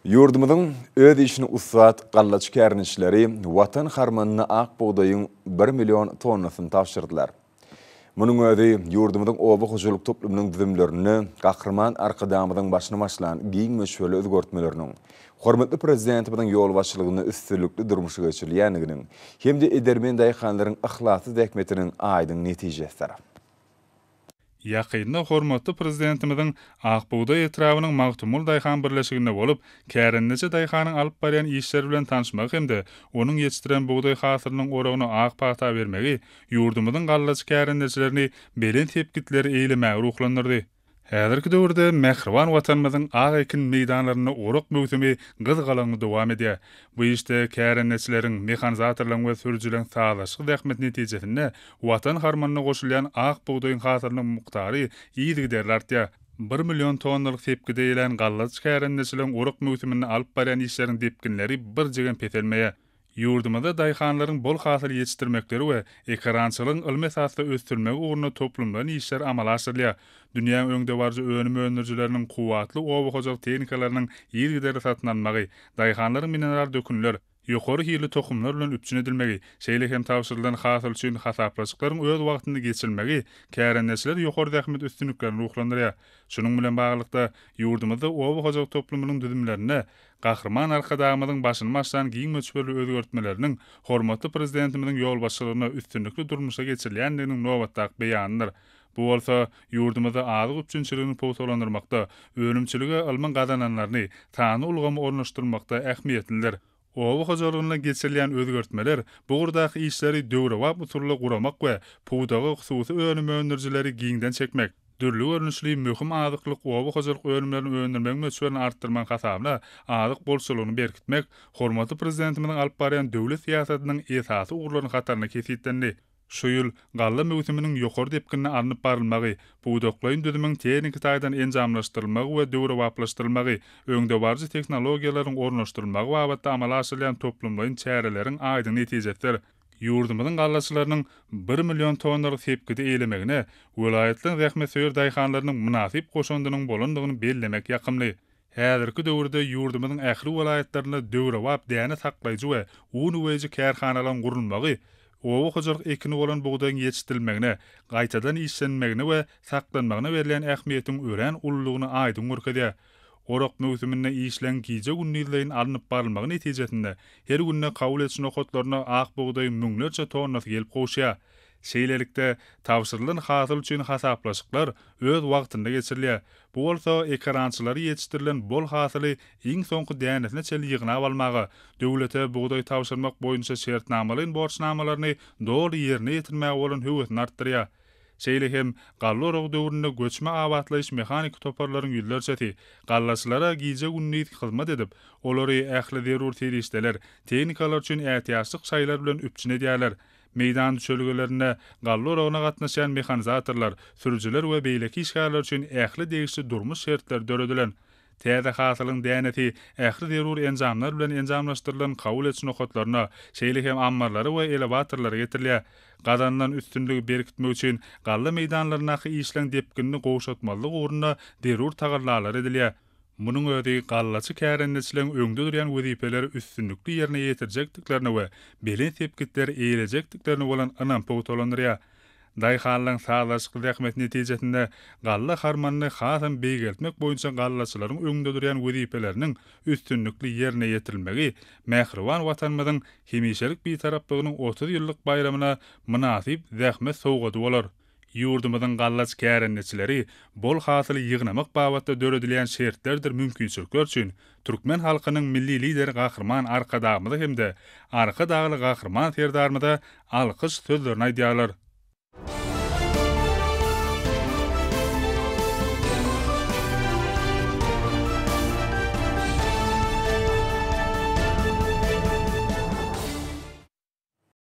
Yurdumuzun öz işini usat qallaç kärnişleri watan harmanına ak buğdayın 1 milyon tonnasını tavşırdılar. Munun özi yurdumuzun oba hujuluk toplumunun düzümlerini qahraman arkadamızın başına başlayan giyin meşhurlu özgörtmelerinin hormatly prezidentimizin yol başçılığını üstünlükli durmuşu geçirilýändiginin hem de edermen daýhanlaryň ahlasy däkmetiniň aýdyň netijesi. Ýakynda hormatly prezidentimizin Akbuğday etrawynyň magtumul daýhan birleşiginde bolup, kärennece daýhanyň alyp barýan işleri bilen tanışmak hemde onuň ýetişdiren buğday hasylynyň oragyny ak pata bermegi ýurdumyzyň gallaç kärennecilerini belen tepkitleri eýlemäge ruhlandyrdy. Häzirki döwürde Mehriban watanymyzyň ak ekin meýdanlaryna orok mögsümi gyzgalaňy dowam edýär. Bu işte kärennecileriň, mehanizatorlaryň we sürüjülerin sagaşyk zähmet netijesinde watan harmanyna goşulýan ak buğdaýyň hasylynyň muktary ýygy derlerdi. 1 milyon tonnalyk tepkide ýelen gallaç kärennecileriň orok mögsümini alyp barýan işleriň depkinleri bir jegen petelmeýe. Yurdumyzda daýhanlaryň bol hasyl ýetişdirmekleri we ekrançylygyň ilmi esasda ösdürmegi ugruna toplumdan işler amala aşyrylýar. Dünýäň öňde barjy önüm öňürjileriniň kuwatly oba hojak tehnikalarynyň ýergidere satyn almagy, daýhanlaryň mineral dökünler, ýokary hili tohumlar bilen üpçün edilmegi, şeýle hem tawşyrylan hasyl üçin hasaplaşyklaryň öz wagtynda geçirilmegi kärenneciler ýokary zähmet üstünlüklerini ruhlandyrýar. Şunun bilen baglykda ýurdumyzda oba hojak toplumynyň düzümlerine qahraman arkadamyzyň başyny başlan giň möçberli özgörtmeleriniň hormatly prezidentimizin ýol başçylygyna üstünlükli durmuşa geçirilýändiginiň nobatdaky beýanydyr. Bu bolsa ýurdumyzda azyk üçinçiligini powtalandyrmakda, önümçiligi alman gazananlaryny tany ulgamy ornaşdyrmakda ähmiýetlidir. Oba hojalygyna geçirilýän özgörtmeler bu gurdaky işleri döwrewap uturly guramak we puwdagy hususy önüm öňürjileri giňden çekmek, dürli görnüşli möhüm azyklyk oba hojalyk önümlerini öňürmek möçberini artdyrmak hasabyna azyk bolşulugyny berkitmek hormatly prezidentimiň alyp barýan döwlet siýasatynyň esasy ugurlaryny hatarına kesitdendi. Şu ýyl galla mögsüminiň ýokary depkinine alınıp barylmagy, buğdaklaýyn düzümiň tehnik taýdan enjamlaşdyrylmagy we döwrewaplaşdyrylmagy, öňde barjy teknologiýalaryň ornaşdyrylmagy babatda amala aşyrylýan toplumlaryň çärelerin aýdyň netijesidir. Yurdumyzyň gallaçylarynyň 1 milyon tonnalyk tepkide eýlemegine welaýetliň zähmet söýür daýhanlarynyň münasip goşandynyň bolandygyny bellemek ýakymly. Häzirki döwürde yurdumyzyň ähli welaýetlerinde döwrewap däne saklaýjy we unuwejy kärhanalaryň gurulmagy, oba hojalyk ekini bolan buğdaýyň ýetişdirilmegine, gaýtadan işlenmegine we saklanmagyna berilen ähmiýetiň ören ululugyny aýdyň görkezýär. Orok mögsümine işlen giýje günniýlerin alınıp barylmagy netijesinde her günne kabul etsin okotlaryna ak buğdaýyň müňlerçe tonnasy gelip goşýar. Şeýlelikde tawşyrylan hasyl üçin hasaplaşyklar öz wagtynda geçirilýär. Bu bolsa ekrançylary ýetişdirilen bol hasyly iň soňky dänesine çel ýygnap almagy, döwlete buğdaý tawşyrmak boýunça şertnamalaryň borçnamalaryny dogry ýerine ýetirmäge bolan höwetini artdyrýar. Şeýle hem galla orog döwründe göçme abatlaýyş mehanik toparlaryň ýyllarçaty, gallaçylara giýje günniýet hyzmat edip, olary ähli zerur terişdeler, tehnikalar üçin ähtiýaçlyk şaýlar bilen üpçün edýärler. Meýdan çölgelerine galla orogyna gatnaşan mehanizatorlar, sürüjüler we beýleki işgärler üçin ähli degişli durmuş şertler döredilen. Täze hasylyň däneti ähli zerur enjamlar bilen enjamlaşdyrylan kabul etsin okotlaryna, şeýle hem ammarlary we elevatorlary getirilýär. Gazandan üstünlügi berkitmek üçin galla meýdanlaryna işlen depkinini goşatmalyk ugruna derur tagarlalar edilýär. Munun özi gallaçy kärennecilerin öňde durýan wezipeleri üstünlükli ýerine ýetirjekdiklerini we belen tepkitleri eýlejekdiklerini bolan anam powtalandyrýar. Daýhanlaryň sagaşyk zähmet netijesinde galla harmanyny hasam beýgeltmek boýunça gallaçylaryň öňde durýan wezipeleriniň üstünlükli ýerine ýetirilmegi Mehriban watanymyzyň hemişelik bitaraplygynyň 30 ýyllyk bayramyna münasip zähmet sowgady bolar. Yurdumyzyň gallaç kärennecileri bol hasyl ýygnamak babatda döredilýän şertlerdir mümkinçilikler üçin türkmen halkynyň milli lideri Gahryman Arkadamyzy hemde Arkadagly Gahryman Ferdarmyda alkyş sözlerini aýdýarlar.